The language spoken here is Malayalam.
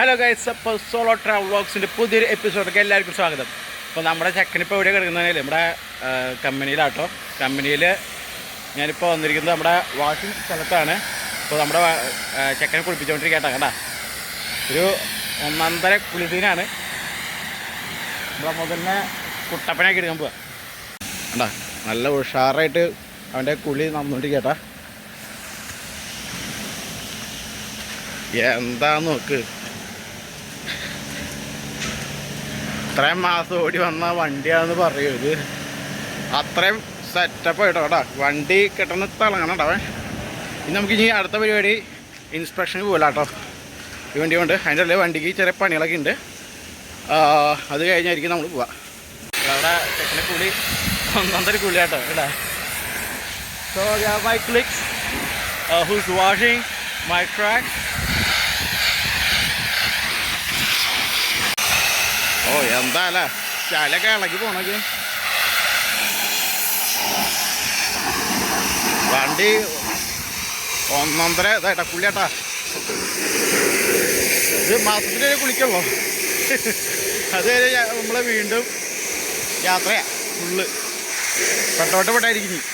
ഹലോ ഗൈസ്, അപ്പോൾ സോളോ ട്രാവൽ വ്ളോഗ്സിൻ്റെ പുതിയൊരു എപ്പിസോഡൊക്കെ എല്ലാവർക്കും സ്വാഗതം. അപ്പോൾ നമ്മുടെ ചെക്കനിപ്പോൾ എവിടെ കിടക്കുന്നതിൽ നമ്മുടെ കമ്പനിയിലാട്ടോ. കമ്പനിയിൽ ഞാനിപ്പോൾ വന്നിരിക്കുന്നത് നമ്മുടെ വാഷിംഗ് സ്ഥലത്താണ്. അപ്പോൾ നമ്മുടെ ചെക്കനെ കുളിപ്പിച്ചുകൊണ്ടിരിക്കട്ടെ. കണ്ടാ ഒരു ഒന്നൊന്നര കുളിസീനാണ്. നമ്മുടെ മുതലിനെ കുട്ടപ്പനാക്കി എടുക്കാൻ പോവാ. കണ്ടാ നല്ല ഉഷാറായിട്ട് അവൻ്റെ കുളി നടന്നുകൊണ്ടിരിക്കട്ടാ. എന്താ നോക്ക്, ഇത്രയും മാസം ഓടി വന്ന വണ്ടിയാണെന്ന് പറയൂ. ഇത് അത്രയും സെറ്റപ്പ് ആയിട്ടോ കേട്ടോ. വണ്ടി കിട്ടുന്ന തിളങ്ങണം ഉണ്ടാവേ. ഇനി നമുക്കിനി അടുത്ത പരിപാടി ഇൻസ്പെക്ഷന് പോകില്ല കേട്ടോ. ഈ വണ്ടി കൊണ്ട് അതിൻ്റെ ഉള്ളിൽ വണ്ടിക്ക് ചെറിയ പണികളൊക്കെ ഉണ്ട്. അത് കഴിഞ്ഞായിരിക്കും നമ്മൾ പോവാം. അവിടെ ചെക്കനെ കൂലി ഒന്നൊന്നര കൂലി കേട്ടോ കേട്ടാ. So my clicks whose washing my track. ഓ എന്താ അല്ലേ, ചാലൊക്കെ ഇളകി പോണൊക്കെ. വണ്ടി ഒന്നൊന്നര ഇതായിട്ടാ കുളിയാട്ടാ. ഇത് മാസത്തിലേ കുളിക്കുള്ളൂ. അത് നമ്മൾ വീണ്ടും യാത്രയാ. ഫുള്ള് പെട്ടോട്ട് പെട്ടായിരിക്കും.